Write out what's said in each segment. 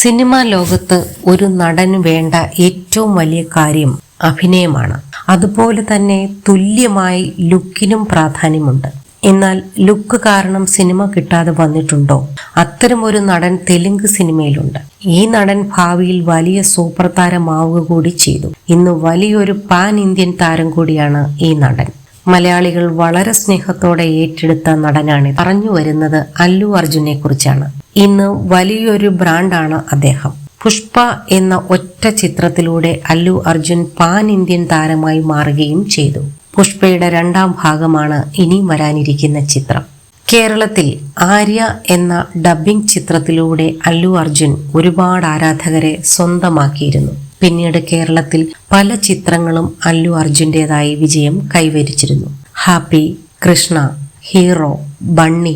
Cinema ലോകത്ത് ഒരു നടന് വേണ്ട ഏറ്റവും വലിയ കാര്യം അഭിനയമാണ്. അതുപോലെ തന്നെ തുല്യമായി ലുക്കിനും പ്രാധാന്യമുണ്ട്. എന്നാൽ ലുക്ക് കാരണം സിനിമ കിട്ടാതെ വന്നിട്ടുണ്ടോ? അത്തരമൊരു നടൻ തെലുങ്ക് സിനിമയിലുണ്ട്. ഈ നടൻ ഭാവിയിൽ വലിയ സൂപ്പർ താരമാവുക കൂടി ചെയ്തു. ഇന്ന് വലിയൊരു പാൻ ഇന്ത്യൻ താരം കൂടിയാണ് ഈ നടൻ. മലയാളികൾ വളരെ സ്നേഹത്തോടെ ഏറ്റെടുത്ത നടനാണ്. പറഞ്ഞു വരുന്നത് അല്ലു അർജുനെ കുറിച്ചാണ്. ഇന്ന് വലിയൊരു ബ്രാൻഡാണ് അദ്ദേഹം. പുഷ്പ എന്ന ഒറ്റ ചിത്രത്തിലൂടെ അല്ലു അർജുൻ പാൻ ഇന്ത്യൻ താരമായി മാറുകയും ചെയ്തു. പുഷ്പയുടെ രണ്ടാം ഭാഗമാണ് ഇനി വരാനിരിക്കുന്ന ചിത്രം. കേരളത്തിൽ ആര്യ എന്ന ഡബ്ബിംഗ് ചിത്രത്തിലൂടെ അല്ലു അർജുൻ ഒരുപാട് ആരാധകരെ സ്വന്തമാക്കിയിരുന്നു. പിന്നീട് കേരളത്തിൽ പല ചിത്രങ്ങളും അല്ലു അർജുൻ്റെതായി വിജയം കൈവരിച്ചിരുന്നു. Happy, Krishna, Hero, Bunny,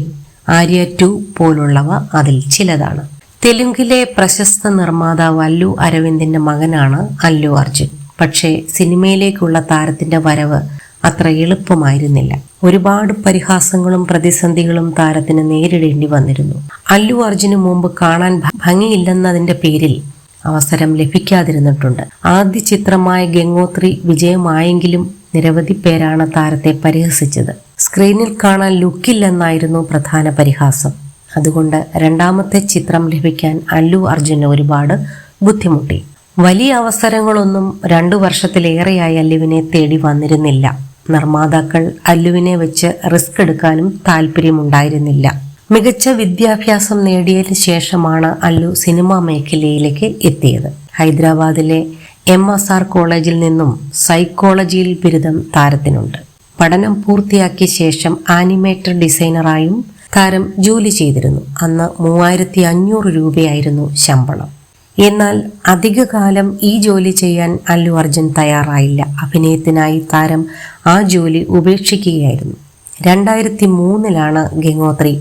Arya 2 പോലുള്ളവ അതിൽ ചിലതാണ്. തെലുങ്കിലെ പ്രശസ്ത നിർമ്മാതാവ് അല്ലു അരവിന്ദിന്റെ മകനാണ് അല്ലു അർജുൻ. പക്ഷേ സിനിമയിലേക്കുള്ള താരത്തിന്റെ വരവ് അത്ര എളുപ്പമായിരുന്നില്ല. ഒരുപാട് പരിഹാസങ്ങളും പ്രതിസന്ധികളും താരത്തിന് നേരിടേണ്ടി വന്നിരുന്നു. അല്ലു അർജുന് മുമ്പ് കാണാൻ ഭംഗിയില്ലെന്നതിന്റെ പേരിൽ അവസരം ലഭിക്കാതിരുന്നിട്ടുണ്ട്. ആദ്യ ചിത്രമായ ഗംഗോത്രി വിജയമായെങ്കിലും നിരവധി പേരാണ് താരത്തെ പരിഹസിച്ചത്. സ്ക്രീനിൽ കാണാൻ ലുക്കില്ലെന്നായിരുന്നു പ്രധാന പരിഹാസം. അതുകൊണ്ട് രണ്ടാമത്തെ ചിത്രം ലഭിക്കാൻ അല്ലു അർജുന് ഒരുപാട് ബുദ്ധിമുട്ടി. വലിയ അവസരങ്ങളൊന്നും 2 വർഷത്തിലേറെയായി അല്ലുവിനെ തേടി വന്നിരുന്നില്ല. നിർമ്മാതാക്കൾ അല്ലുവിനെ വെച്ച് റിസ്ക് എടുക്കാനും താല്പര്യമുണ്ടായിരുന്നില്ല. മികച്ച വിദ്യാഭ്യാസം നേടിയതിനു ശേഷമാണ് അല്ലു സിനിമാ മേഖലയിലേക്ക് എത്തിയത്. ഹൈദരാബാദിലെ MSR കോളേജിൽ നിന്നും സൈക്കോളജിയിൽ ബിരുദം താരത്തിനുണ്ട്. പഠനം പൂർത്തിയാക്കിയ ശേഷം ആനിമേറ്റർ ഡിസൈനറായും താരം ജോലി ചെയ്തിരുന്നു. അന്ന് 3500 രൂപയായിരുന്നു ശമ്പളം. എന്നാൽ അധികകാലം ഈ ജോലി ചെയ്യാൻ അല്ലു അർജുൻ തയ്യാറായില്ല. അഭിനയത്തിനായി താരം ആ ജോലി ഉപേക്ഷിക്കുകയായിരുന്നു. 2003 ഗംഗോത്രി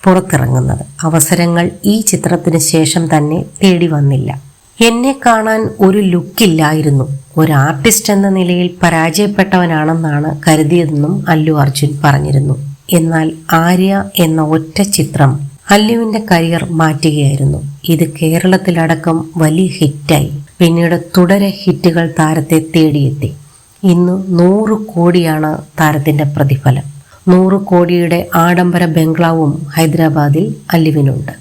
പുറത്തിറങ്ങുന്നത്. അവസരങ്ങൾ ഈ ചിത്രത്തിന് ശേഷം തന്നെ തേടി വന്നില്ല. എന്നെ കാണാൻ ഒരു ലുക്കില്ലായിരുന്നു. ഒരു ആർട്ടിസ്റ്റ് എന്ന നിലയിൽ പരാജയപ്പെട്ടവനാണെന്നാണ് കരുതിയതെന്നും അല്ലു അർജുൻ പറഞ്ഞിരുന്നു. എന്നാൽ ആര്യ എന്ന ഒറ്റ ചിത്രം അല്ലുവിന്റെ കരിയർ മാറ്റുകയായിരുന്നു. ഇത് കേരളത്തിലടക്കം വലിയ ഹിറ്റായി. പിന്നീട് തുടരെ ഹിറ്റുകൾ താരത്തെ തേടിയെത്തി. ഇന്ന് 100 കോടിയാണ് താരത്തിന്റെ പ്രതിഫലം. 100 കോടിയുടെ ആഡംബര ബംഗ്ലാവും ഹൈദരാബാദിൽ അല്ലുവിനുണ്ട്.